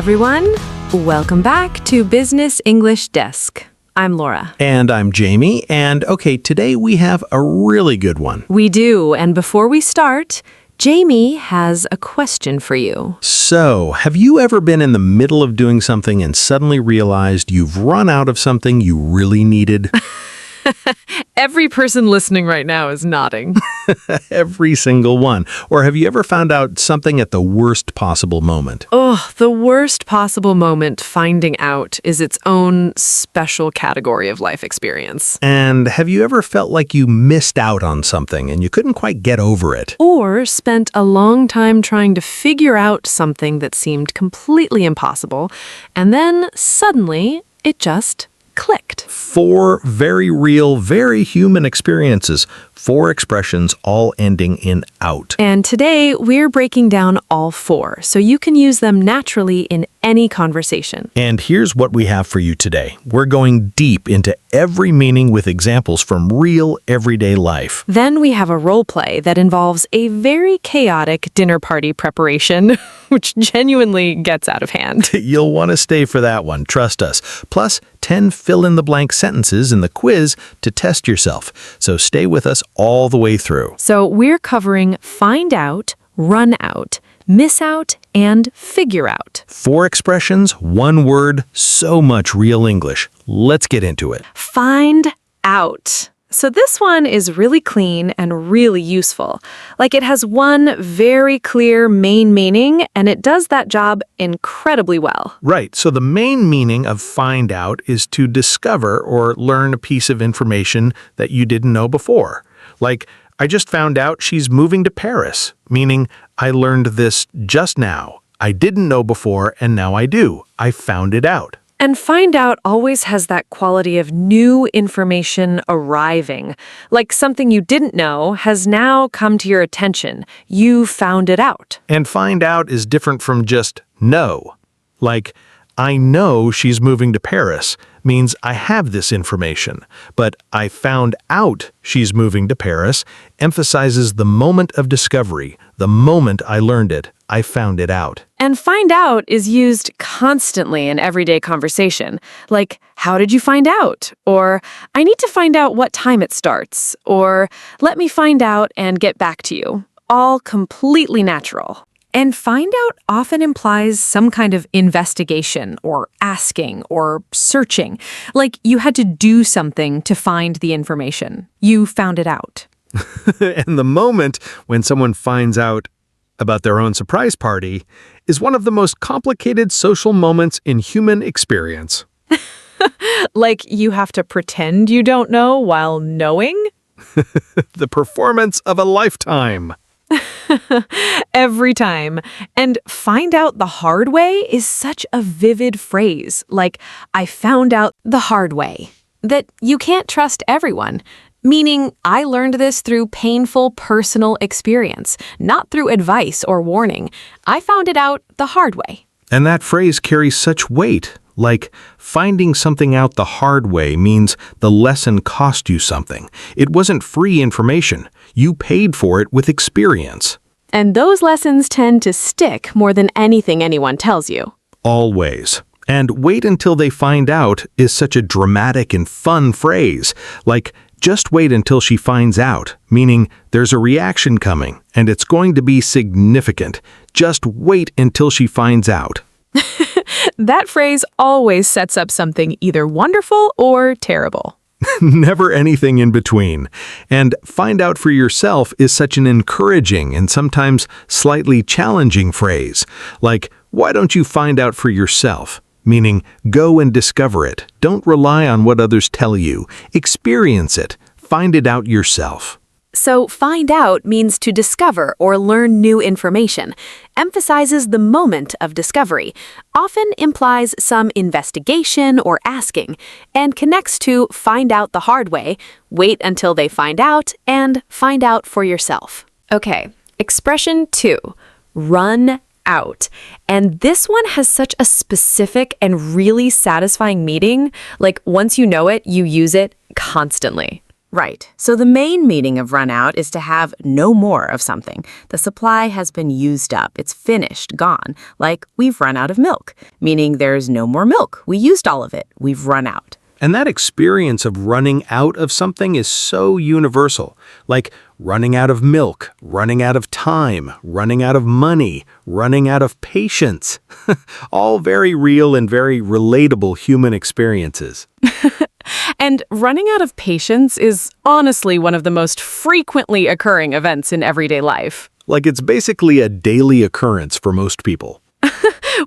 everyone. Welcome back to Business English Desk. I'm Laura. And I'm Jamie. And okay, today we have a really good one. We do. And before we start, Jamie has a question for you. So, have you ever been in the middle of doing something and suddenly realized you've run out of something you really needed? Every person listening right now is nodding. Every single one. Or have you ever found out something at the worst possible moment? Oh, the worst possible moment finding out is its own special category of life experience. And have you ever felt like you missed out on something and you couldn't quite get over it? Or spent a long time trying to figure out something that seemed completely impossible, and then suddenly it just clicked. 4 very real, very human experiences. 4 expressions all ending in out. And today we're breaking down all 4, so you can use them naturally in any conversation. And here's what we have for you today. We're going deep into every meaning with examples from real everyday life. Then we have a role play that involves a very chaotic dinner party preparation, which genuinely gets out of hand. You'll want to stay for that one, trust us. Plus, 10 fill-in-the-blank sentences in the quiz to test yourself. So stay with us all the way through. So we're covering find out, run out, miss out, and figure out. 4 expressions, 1 word, so much real English. Let's get into it. Find out. So this one is really clean and really useful. Like it has one very clear main meaning, and it does that job incredibly well. Right, so the main meaning of find out is to discover or learn a piece of information that you didn't know before. Like, I just found out she's moving to Paris, meaning I learned this just now. I didn't know before, and now I do. I found it out. And find out always has that quality of new information arriving. Like something you didn't know has now come to your attention. You found it out. And find out is different from just know. Like, I know she's moving to Paris means I have this information, but I found out she's moving to Paris emphasizes the moment of discovery, the moment I learned it. I found it out. And find out is used constantly in everyday conversation. Like, how did you find out? Or, I need to find out what time it starts. Or, let me find out and get back to you. All completely natural. And find out often implies some kind of investigation or asking or searching. Like you had to do something to find the information. You found it out. And the moment when someone finds out about their own surprise party is one of the most complicated social moments in human experience. Like you have to pretend you don't know while knowing? The performance of a lifetime. Every time. And find out the hard way is such a vivid phrase, like, I found out the hard way. That you can't trust everyone. Meaning, I learned this through painful personal experience, not through advice or warning. I found it out the hard way. And that phrase carries such weight. Like, finding something out the hard way means the lesson cost you something. It wasn't free information. You paid for it with experience. And those lessons tend to stick more than anything anyone tells you. Always. And wait until they find out is such a dramatic and fun phrase. Like, just wait until she finds out, meaning there's a reaction coming, and it's going to be significant. Just wait until she finds out. That phrase always sets up something either wonderful or terrible. Never anything in between. And find out for yourself is such an encouraging and sometimes slightly challenging phrase. Like, why don't you find out for yourself? Meaning, go and discover it. Don't rely on what others tell you. Experience it. Find it out yourself. So find out means to discover or learn new information, emphasizes the moment of discovery, often implies some investigation or asking, and connects to find out the hard way, wait until they find out, and find out for yourself. Okay, expression 2, run out. And this one has such a specific and really satisfying meaning. Like once you know it, you use it constantly. Right. So the main meaning of run out is to have no more of something. The supply has been used up. It's finished, gone. Like we've run out of milk, meaning there's no more milk. We used all of it. We've run out. And that experience of running out of something is so universal, like running out of milk, running out of time, running out of money, running out of patience. All very real and very relatable human experiences. And running out of patience is honestly one of the most frequently occurring events in everyday life. Like it's basically a daily occurrence for most people.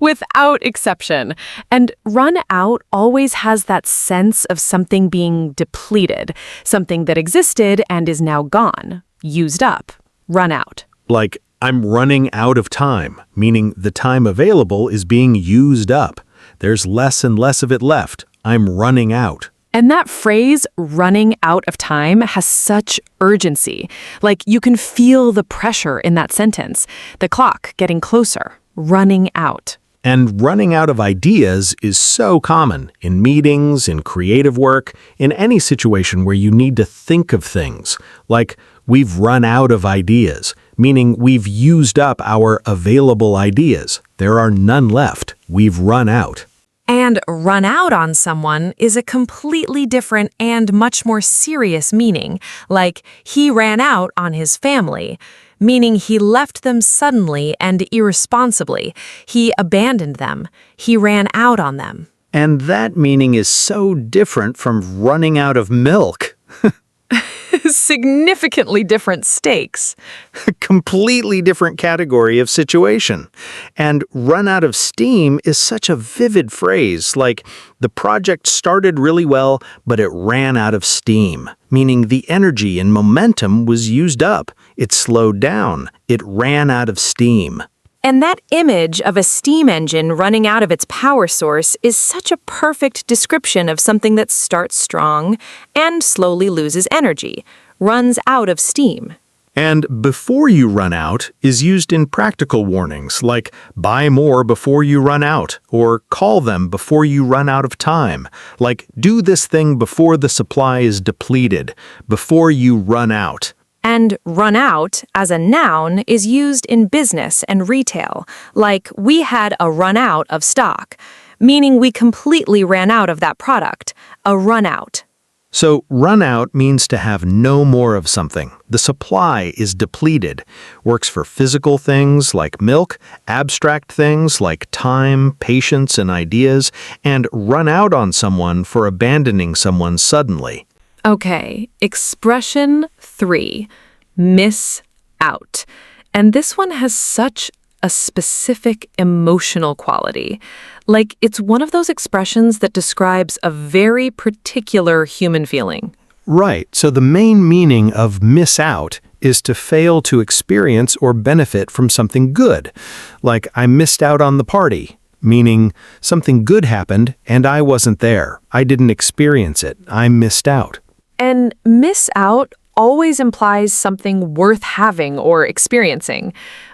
Without exception. And run out always has that sense of something being depleted, something that existed and is now gone, used up, run out. Like, I'm running out of time, meaning the time available is being used up. There's less and less of it left. I'm running out. And that phrase, running out of time, has such urgency. Like you can feel the pressure in that sentence, the clock getting closer, running out. And running out of ideas is so common in meetings, in creative work, in any situation where you need to think of things. Like, we've run out of ideas, meaning we've used up our available ideas. There are none left. We've run out. And run out on someone is a completely different and much more serious meaning, like he ran out on his family, meaning he left them suddenly and irresponsibly. He abandoned them. He ran out on them. And that meaning is so different from running out of milk. Significantly different stakes. A completely different category of situation. And run out of steam is such a vivid phrase, like the project started really well, but it ran out of steam, meaning the energy and momentum was used up. It slowed down. It ran out of steam. And that image of a steam engine running out of its power source is such a perfect description of something that starts strong and slowly loses energy, runs out of steam. And before you run out is used in practical warnings like buy more before you run out or call them before you run out of time. Like do this thing before the supply is depleted, before you run out. And run out, as a noun, is used in business and retail, like we had a run out of stock, meaning we completely ran out of that product, a run out. So run out means to have no more of something. The supply is depleted. Works for physical things like milk, abstract things like time, patience, and ideas, and run out on someone for abandoning someone suddenly. Okay, expression 3, miss out. And this one has such a specific emotional quality. Like it's one of those expressions that describes a very particular human feeling. Right, so the main meaning of miss out is to fail to experience or benefit from something good. Like I missed out on the party, meaning something good happened and I wasn't there. I didn't experience it. I missed out. And miss out always implies something worth having or experiencing.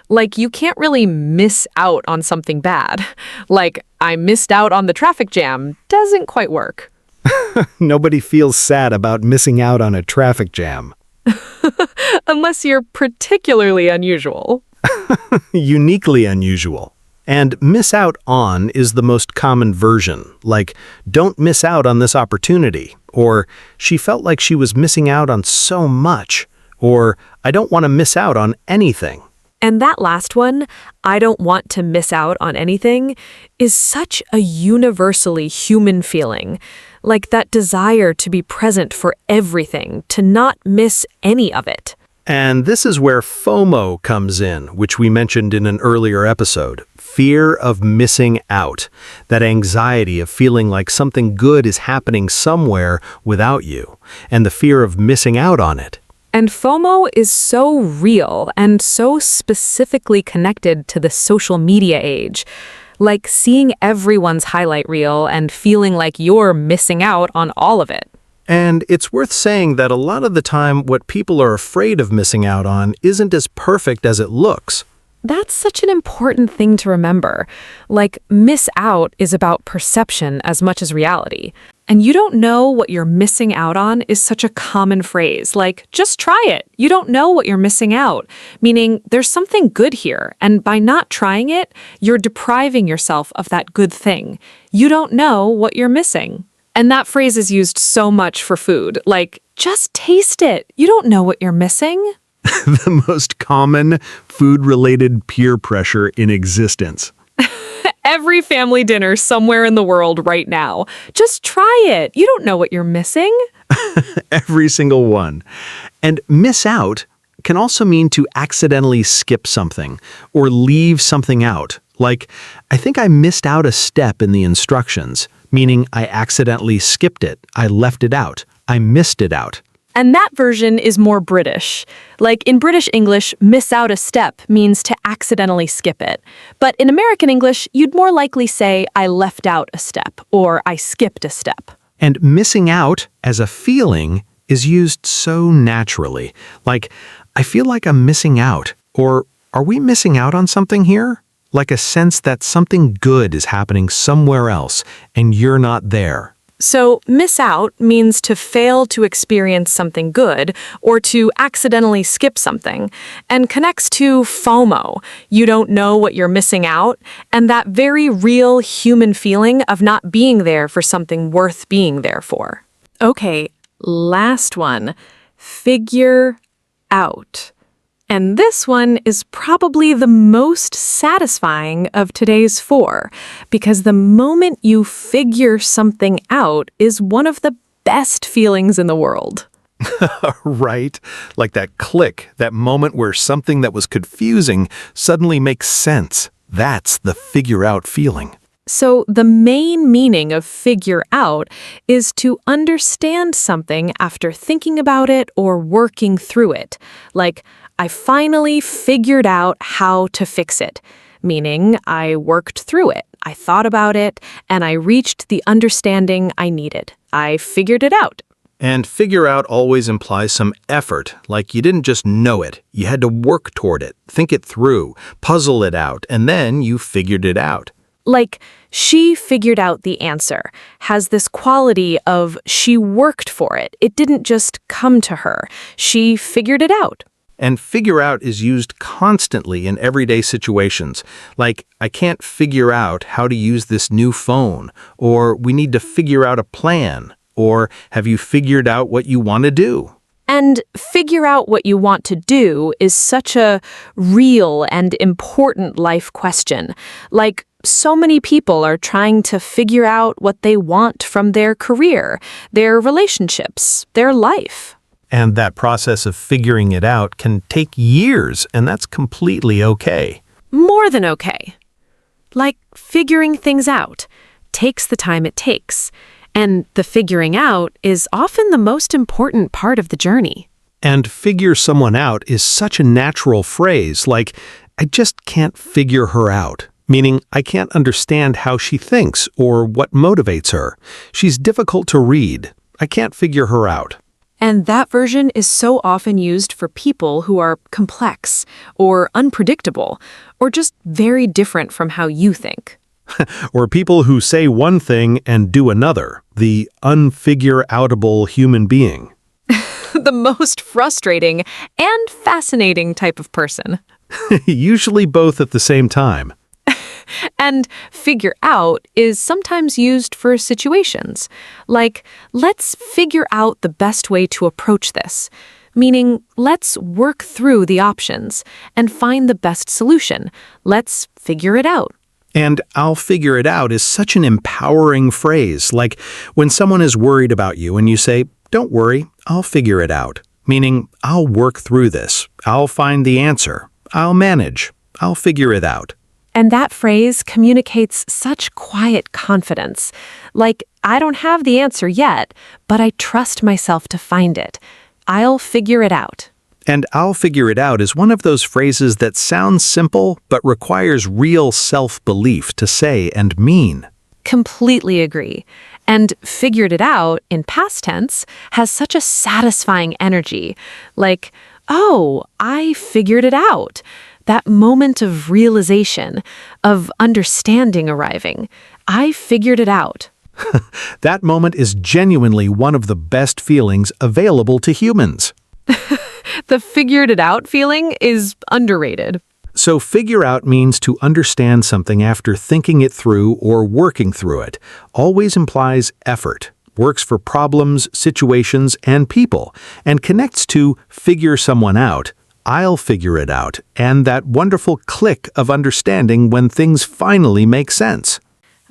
Like you can't really miss out on something bad. Like I missed out on the traffic jam doesn't quite work. Nobody feels sad about missing out on a traffic jam. Unless you're particularly unusual. Uniquely unusual. And miss out on is the most common version, like, don't miss out on this opportunity, or she felt like she was missing out on so much, or I don't want to miss out on anything. And that last one, I don't want to miss out on anything, is such a universally human feeling, like that desire to be present for everything, to not miss any of it. And this is where FOMO comes in, which we mentioned in an earlier episode. Fear of missing out. That anxiety of feeling like something good is happening somewhere without you. And the fear of missing out on it. And FOMO is so real and so specifically connected to the social media age. Like seeing everyone's highlight reel and feeling like you're missing out on all of it. And it's worth saying that a lot of the time what people are afraid of missing out on isn't as perfect as it looks. That's such an important thing to remember. Like, miss out is about perception as much as reality. And you don't know what you're missing out on is such a common phrase. Like, just try it. You don't know what you're missing out. Meaning, there's something good here. And by not trying it, you're depriving yourself of that good thing. You don't know what you're missing. And that phrase is used so much for food. Like, just taste it. You don't know what you're missing. The most common food-related peer pressure in existence. Every family dinner somewhere in the world right now. Just try it. You don't know what you're missing. Every single one. And miss out can also mean to accidentally skip something or leave something out. Like, I think I missed out a step in the instructions, meaning I accidentally skipped it. I left it out. I missed it out. And that version is more British. Like in British English, miss out a step means to accidentally skip it. But in American English, you'd more likely say, I left out a step or I skipped a step. And missing out as a feeling is used so naturally. Like, I feel like I'm missing out. Or, are we missing out on something here? Like a sense that something good is happening somewhere else and you're not there. So, miss out means to fail to experience something good or to accidentally skip something, and connects to FOMO, you don't know what you're missing out, and that very real human feeling of not being there for something worth being there for. Okay, last one. Figure out. And this one is probably the most satisfying of today's 4, because the moment you figure something out is one of the best feelings in the world. Right? Like that click, that moment where something that was confusing suddenly makes sense. That's the figure out feeling. So the main meaning of figure out is to understand something after thinking about it or working through it. Like, I finally figured out how to fix it, meaning I worked through it, I thought about it, and I reached the understanding I needed. I figured it out. And figure out always implies some effort, like you didn't just know it. You had to work toward it, think it through, puzzle it out, and then you figured it out. Like, she figured out the answer, has this quality of she worked for it. It didn't just come to her. She figured it out. And figure out is used constantly in everyday situations, like, I can't figure out how to use this new phone, or we need to figure out a plan, or have you figured out what you want to do? And figure out what you want to do is such a real and important life question. Like, so many people are trying to figure out what they want from their career, their relationships, their life. And that process of figuring it out can take years, and that's completely okay. More than okay. Like, figuring things out takes the time it takes. And the figuring out is often the most important part of the journey. And figure someone out is such a natural phrase, like, I just can't figure her out. Meaning, I can't understand how she thinks or what motivates her. She's difficult to read. I can't figure her out. And that version is so often used for people who are complex or unpredictable or just very different from how you think. Or people who say one thing and do another, the unfigure-outable human being. The most frustrating and fascinating type of person. Usually both at the same time. And figure out is sometimes used for situations. Like, let's figure out the best way to approach this. Meaning, let's work through the options and find the best solution. Let's figure it out. And I'll figure it out is such an empowering phrase, like when someone is worried about you and you say, don't worry, I'll figure it out. Meaning, I'll work through this. I'll find the answer. I'll manage. I'll figure it out. And that phrase communicates such quiet confidence. Like, I don't have the answer yet, but I trust myself to find it. I'll figure it out. And I'll figure it out is one of those phrases that sounds simple but requires real self-belief to say and mean. Completely agree. And figured it out in past tense has such a satisfying energy. Like, oh, I figured it out. That moment of realization, of understanding arriving. I figured it out. That moment is genuinely one of the best feelings available to humans. The figured it out feeling is underrated. So figure out means to understand something after thinking it through or working through it. Always implies effort, works for problems, situations, and people, and connects to figure someone out, I'll figure it out, and that wonderful click of understanding when things finally make sense.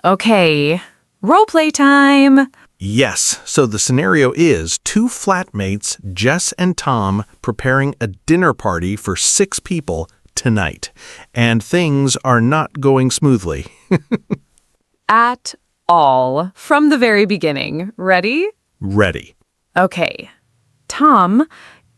Okay, roleplay time! Yes, so the scenario is two flatmates, Jess and Tom, preparing a dinner party for 6 people tonight, and things are not going smoothly. At all. From the very beginning. Ready? Ready. Okay. Tom,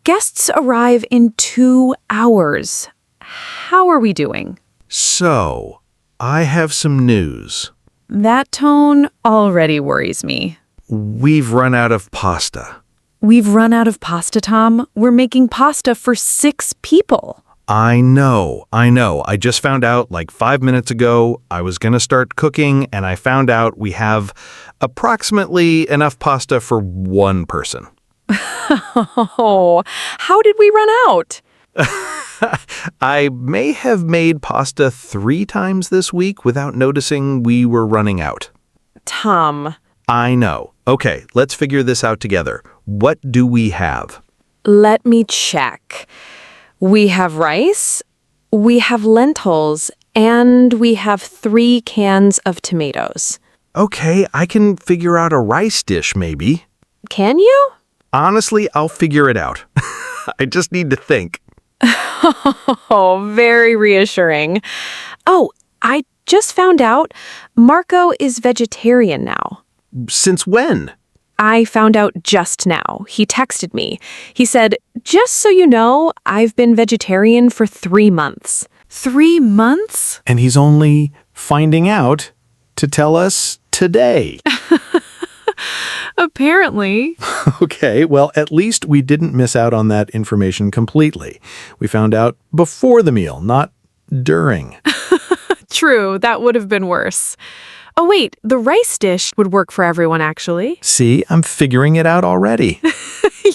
guests arrive in 2 hours. How are we doing? So, I have some news. That tone already worries me. We've run out of pasta. We've run out of pasta, Tom. We're making pasta for 6 people. I know. I just found out like 5 minutes ago I was going to start cooking and I found out we have approximately enough pasta for 1 person. Oh, how did we run out? I may have made pasta 3 times this week without noticing we were running out. Tom. I know. Okay, let's figure this out together. What do we have? Let me check. We have rice, we have lentils, and we have 3 cans of tomatoes. Okay, I can figure out a rice dish maybe. Can you? Honestly, I'll figure it out. I just need to think. Oh, very reassuring. Oh, I just found out Marco is vegetarian now. Since when? I found out just now. He texted me. He said, "Just so you know, I've been vegetarian for 3 months." 3 months? And he's only finding out to tell us today. Apparently. Okay, well, at least we didn't miss out on that information completely. We found out before the meal, not during. True, that would have been worse. Oh, wait, the rice dish would work for everyone, actually. See, I'm figuring it out already.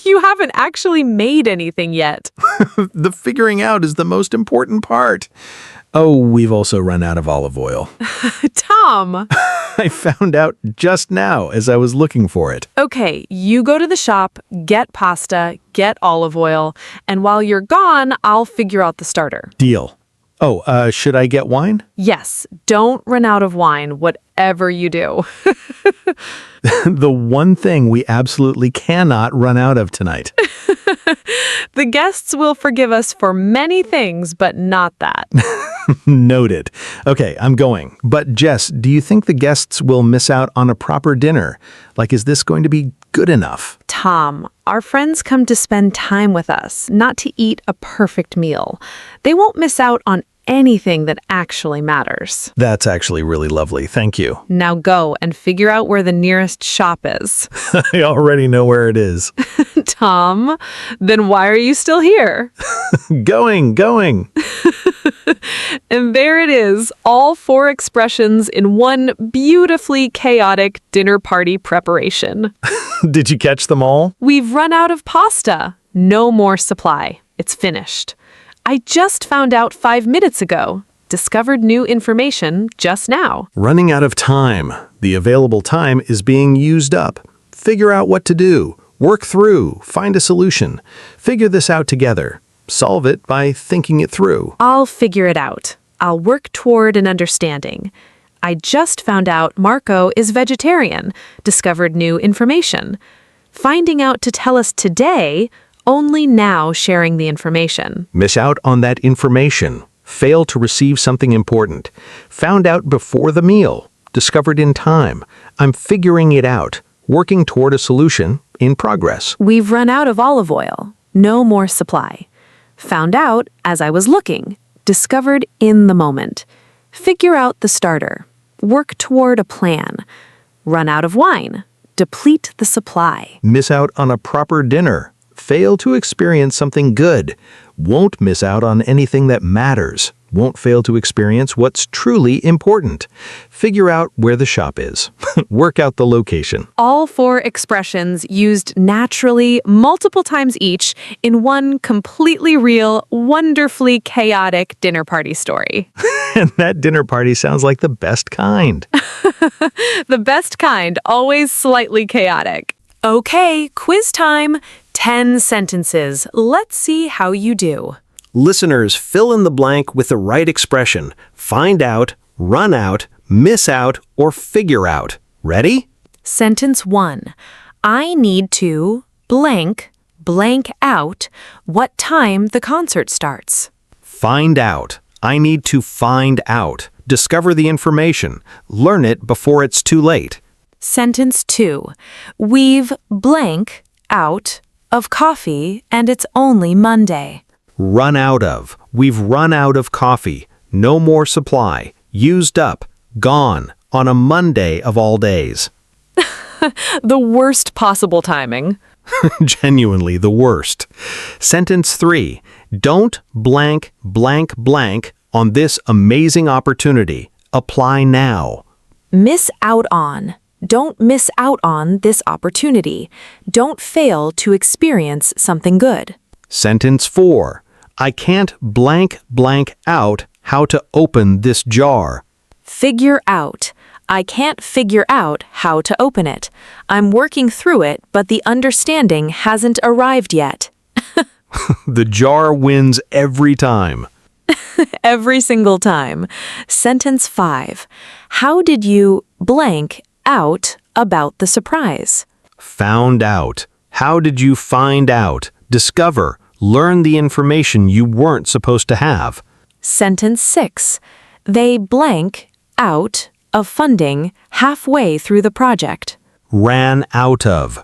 You haven't actually made anything yet. The figuring out is the most important part. Oh, we've also run out of olive oil. Tom! I found out just now as I was looking for it. Okay, you go to the shop, get pasta, get olive oil, and while you're gone, I'll figure out the starter. Deal. Oh, should I get wine? Yes, don't run out of wine, whatever you do. The one thing we absolutely cannot run out of tonight. The guests will forgive us for many things, but not that. Noted. Okay, I'm going. But Jess, do you think the guests will miss out on a proper dinner? Like, is this going to be good enough? Tom, our friends come to spend time with us, not to eat a perfect meal. They won't miss out on anything that actually matters. That's actually really lovely. Thank you. Now go and figure out where the nearest shop is. I already know where it is. Tom, then why are you still here? Going. And there it is, all 4 expressions in one beautifully chaotic dinner party preparation. Did you catch them all? We've run out of pasta. No more supply. It's finished. I just found out 5 minutes ago. Discovered new information just now. Running out of time. The available time is being used up. Figure out what to do. Work through. Find a solution. Figure this out together. Solve it by thinking it through. I'll figure it out. I'll work toward an understanding. I just found out Marco is vegetarian. Discovered new information. Finding out to tell us today, only now sharing the information. Miss out on that information. Fail to receive something important. Found out before the meal. Discovered in time. I'm figuring it out. Working toward a solution. In progress. We've run out of olive oil. No more supply. Found out as I was looking. Discovered in the moment. Figure out the starter. Work toward a plan. Run out of wine. Deplete the supply. Miss out on a proper dinner. fail to experience something good. Won't miss out on anything that matters. Won't fail to experience what's truly important. Figure out where the shop is. Work out the location. All 4 expressions used naturally multiple times each in one completely real, wonderfully chaotic dinner party story. And that dinner party sounds like the best kind. The best kind, always slightly chaotic. Okay, quiz time. 10 sentences. Let's see how you do. Listeners, fill in the blank with the right expression. Find out, run out, miss out, or figure out. Ready? Sentence 1. I need to blank out what time the concert starts. Find out. I need to find out. Discover the information. Learn it before it's too late. Sentence 2. We've blank out of coffee and it's only Monday. Run out of. We've run out of coffee. No more supply. Used up. Gone. On a Monday of all days. The worst possible timing. Genuinely the worst. Sentence 3. Don't blank on this amazing opportunity. Apply now. Miss out on. Don't miss out on this opportunity. Don't fail to experience something good. Sentence 4. I can't blank out how to open this jar. Figure out. I can't figure out how to open it. I'm working through it, but the understanding hasn't arrived yet. The jar wins every time. Every single time. Sentence 5. How did you blank out about the surprise? Found out. How did you find out? Discover. Learn the information you weren't supposed to have. Sentence 6. They blank out of funding halfway through the project. Ran out of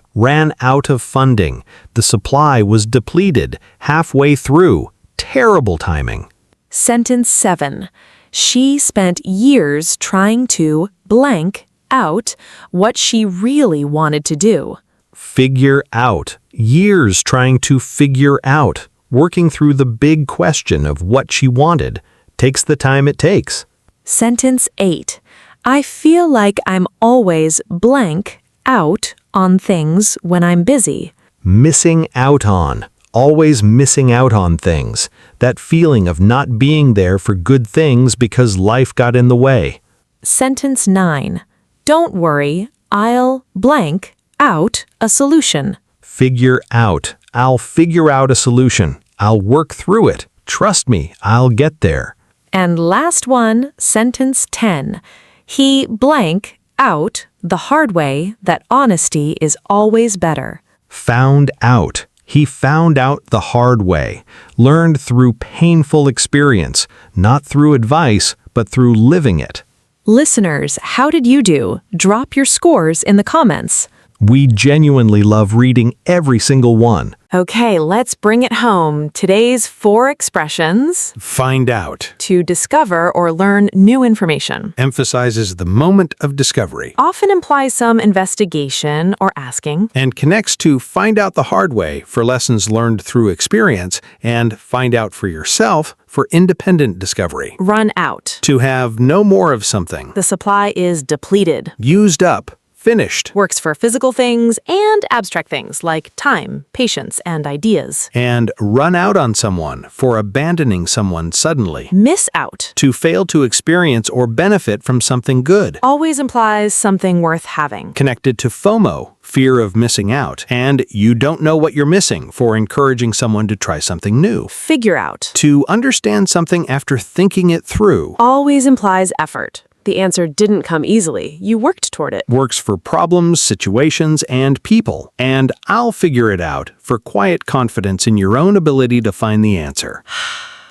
funding. The supply was depleted halfway through. Terrible timing. Sentence 7. She spent years trying to blank out what she really wanted to do. Figure out. Years trying to figure out. Working through the big question of what she wanted. Takes the time it takes. Sentence 8. I feel like I'm always blank out on things when I'm busy. Missing out on. Always missing out on things. That feeling of not being there for good things because life got in the way. Sentence 9. Don't worry, I'll blank out a solution. Figure out. I'll figure out a solution. I'll work through it. Trust me, I'll get there. And last one, sentence 10. He blank out the hard way that honesty is always better. Found out. He found out the hard way. Learned through painful experience, not through advice, but through living it. Listeners, how did you do? Drop your scores in the comments. We genuinely love reading every single one. Okay, let's bring it home. Today's 4 expressions. Find out. To discover or learn new information. Emphasizes the moment of discovery. Often implies some investigation or asking. And connects to find out the hard way for lessons learned through experience and find out for yourself for independent discovery. Run out. To have no more of something. The supply is depleted. Used up. Finished. Works for physical things and abstract things like time, patience, and ideas. And run out on someone for abandoning someone suddenly. Miss out. To fail to experience or benefit from something good. Always implies something worth having. Connected to FOMO, fear of missing out. And you don't know what you're missing for encouraging someone to try something new. Figure out. To understand something after thinking it through. Always implies effort. The answer didn't come easily. You worked toward it. Works for problems, situations, and people. And I'll figure it out for quiet confidence in your own ability to find the answer.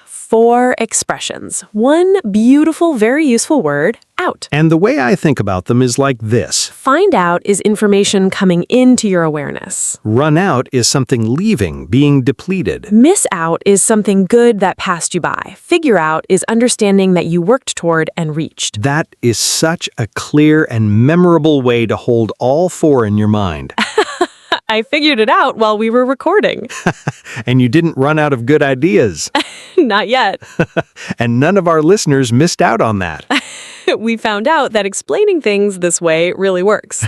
4 expressions. One beautiful, very useful word, out. And the way I think about them is like this. Find out is information coming into your awareness. Run out is something leaving, being depleted. Miss out is something good that passed you by. Figure out is understanding that you worked toward and reached. That is such a clear and memorable way to hold all 4 in your mind. I figured it out while we were recording. And you didn't run out of good ideas. Not yet. And none of our listeners missed out on that. We found out that explaining things this way really works.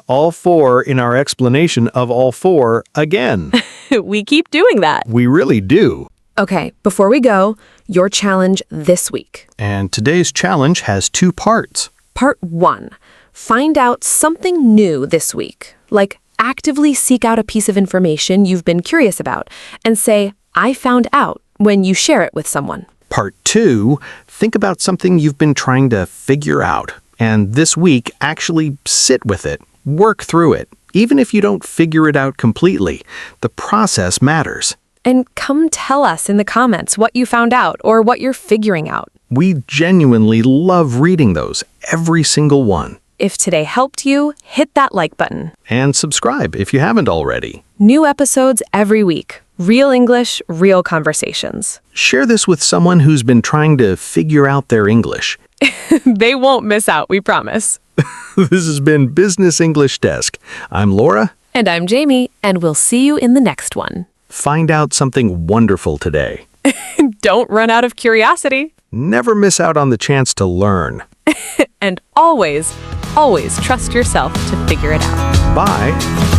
All four in our explanation of all four again. We keep doing that. We really do. Okay, before we go, your challenge this week. And today's challenge has 2 parts. Part 1. Find out something new this week. Like, actively seek out a piece of information you've been curious about and say, I found out, when you share it with someone. Part 2, think about something you've been trying to figure out. And this week, actually sit with it. Work through it. Even if you don't figure it out completely, the process matters. And come tell us in the comments what you found out or what you're figuring out. We genuinely love reading those, every single one. If today helped you, hit that like button. And subscribe if you haven't already. New episodes every week. Real English, real conversations. Share this with someone who's been trying to figure out their English. They won't miss out, we promise. This has been Business English Desk. I'm Laura. And I'm Jamie, and we'll see you in the next one. Find out something wonderful today. Don't run out of curiosity. Never miss out on the chance to learn. And always, always trust yourself to figure it out. Bye.